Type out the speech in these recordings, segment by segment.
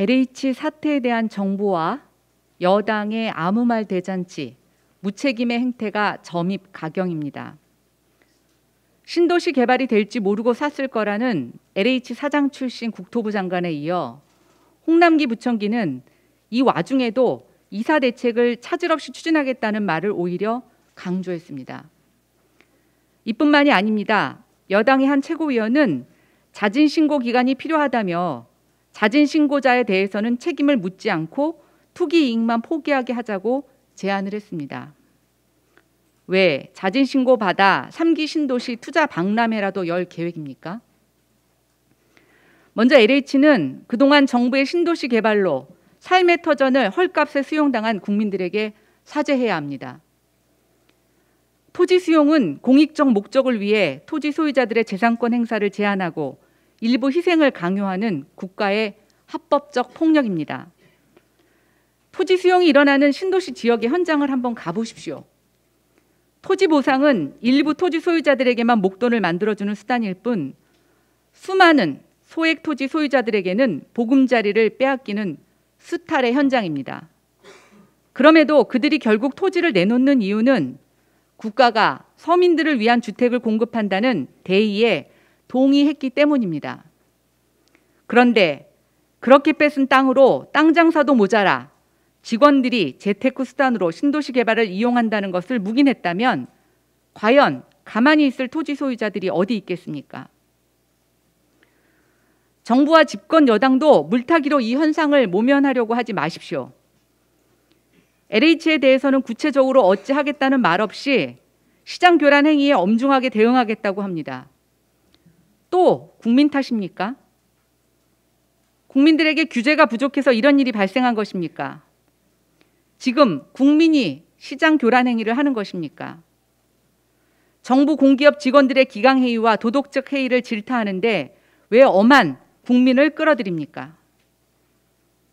LH 사태에 대한 정부와 여당의 아무 말 대잔치, 무책임의 행태가 점입가경입니다. 신도시 개발이 될지 모르고 샀을 거라는 LH 사장 출신 국토부 장관에 이어 홍남기 부총리는 이 와중에도 이사 대책을 차질 없이 추진하겠다는 말을 오히려 강조했습니다. 이뿐만이 아닙니다. 여당의 한 최고위원은 자진신고 기간이 필요하다며 자진신고자에 대해서는 책임을 묻지 않고 투기 이익만 포기하게 하자고 제안을 했습니다. 왜 자진신고 받아 3기 신도시 투자 박람회라도 열 계획입니까? 먼저 LH는 그동안 정부의 신도시 개발로 삶의 터전을 헐값에 수용당한 국민들에게 사죄해야 합니다. 토지 수용은 공익적 목적을 위해 토지 소유자들의 재산권 행사를 제한하고 일부 희생을 강요하는 국가의 합법적 폭력입니다. 토지 수용이 일어나는 신도시 지역의 현장을 한번 가보십시오. 토지 보상은 일부 토지 소유자들에게만 목돈을 만들어주는 수단일 뿐 수많은 소액 토지 소유자들에게는 보금자리를 빼앗기는 수탈의 현장입니다. 그럼에도 그들이 결국 토지를 내놓는 이유는 국가가 서민들을 위한 주택을 공급한다는 대의에 동의했기 때문입니다. 그런데 그렇게 뺏은 땅으로 땅 장사도 모자라 직원들이 재테크 수단으로 신도시 개발을 이용한다는 것을 묵인했다면 과연 가만히 있을 토지 소유자들이 어디 있겠습니까? 정부와 집권 여당도 물타기로 이 현상을 모면하려고 하지 마십시오. LH에 대해서는 구체적으로 어찌하겠다는 말 없이 시장 교란 행위에 엄중하게 대응하겠다고 합니다. 또 국민 탓입니까? 국민들에게 규제가 부족해서 이런 일이 발생한 것입니까? 지금 국민이 시장 교란 행위를 하는 것입니까? 정부 공기업 직원들의 기강회의와 도덕적 회의를 질타하는데 왜 엄한 국민을 끌어들입니까?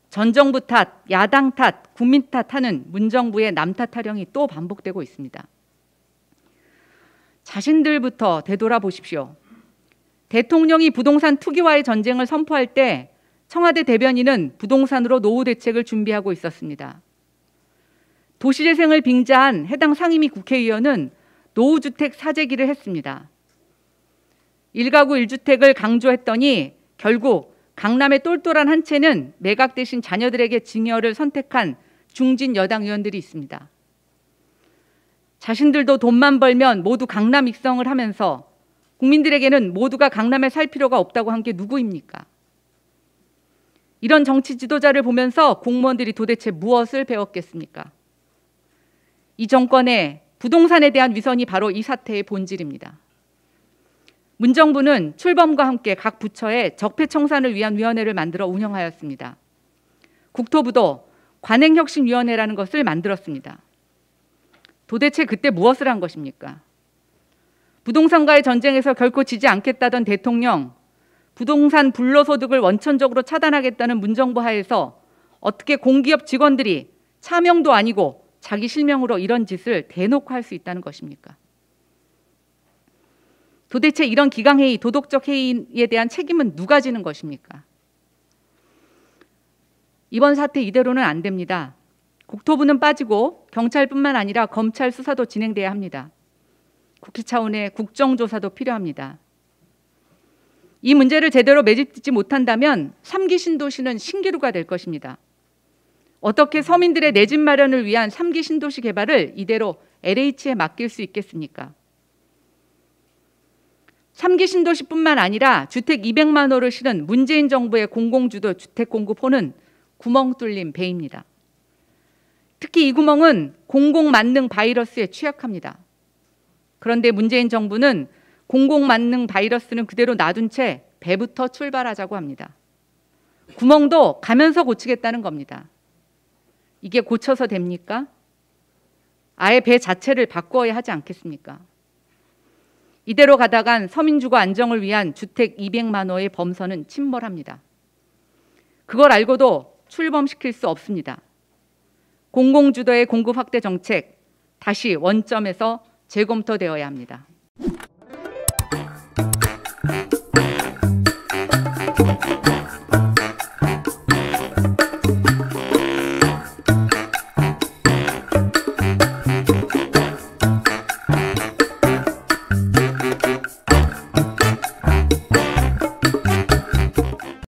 전 정부 탓, 야당 탓, 국민 탓하는 문정부의 남탓 타령이 또 반복되고 있습니다. 자신들부터 되돌아보십시오. 대통령이 부동산 투기와의 전쟁을 선포할 때 청와대 대변인은 부동산으로 노후 대책을 준비하고 있었습니다. 도시재생을 빙자한 해당 상임위 국회의원은 노후주택 사재기를 했습니다. 1가구 1주택을 강조했더니 결국 강남의 똘똘한 한 채는 매각 대신 자녀들에게 증여를 선택한 중진 여당 의원들이 있습니다. 자신들도 돈만 벌면 모두 강남 입성을 하면서 국민들에게는 모두가 강남에 살 필요가 없다고 한 게 누구입니까? 이런 정치 지도자를 보면서 공무원들이 도대체 무엇을 배웠겠습니까? 이 정권의 부동산에 대한 위선이 바로 이 사태의 본질입니다. 문정부는 출범과 함께 각 부처에 적폐청산을 위한 위원회를 만들어 운영하였습니다. 국토부도 관행혁신위원회라는 것을 만들었습니다. 도대체 그때 무엇을 한 것입니까? 부동산과의 전쟁에서 결코 지지 않겠다던 대통령, 부동산 불로소득을 원천적으로 차단하겠다는 문정부 하에서 어떻게 공기업 직원들이 차명도 아니고 자기 실명으로 이런 짓을 대놓고 할 수 있다는 것입니까? 도대체 이런 기강회의, 도덕적 회의에 대한 책임은 누가 지는 것입니까? 이번 사태 이대로는 안 됩니다. 국토부는 빠지고 경찰뿐만 아니라 검찰 수사도 진행돼야 합니다. 국회 차원의 국정조사도 필요합니다. 이 문제를 제대로 매집짓지 못한다면 3기 신도시는 신기루가 될 것입니다. 어떻게 서민들의 내 집 마련을 위한 3기 신도시 개발을 이대로 LH에 맡길 수 있겠습니까? 3기 신도시뿐만 아니라 주택 200만 호를 실은 문재인 정부의 공공주도 주택 공급호는 구멍 뚫린 배입니다. 특히 이 구멍은 공공만능 바이러스에 취약합니다. 그런데 문재인 정부는 공공만능 바이러스는 그대로 놔둔 채 배부터 출발하자고 합니다. 구멍도 가면서 고치겠다는 겁니다. 이게 고쳐서 됩니까? 아예 배 자체를 바꿔야 하지 않겠습니까? 이대로 가다간 서민주거 안정을 위한 주택 200만 호의 범선은 침몰합니다. 그걸 알고도 출범시킬 수 없습니다. 공공주도의 공급 확대 정책 다시 원점에서 재검토되어야 합니다.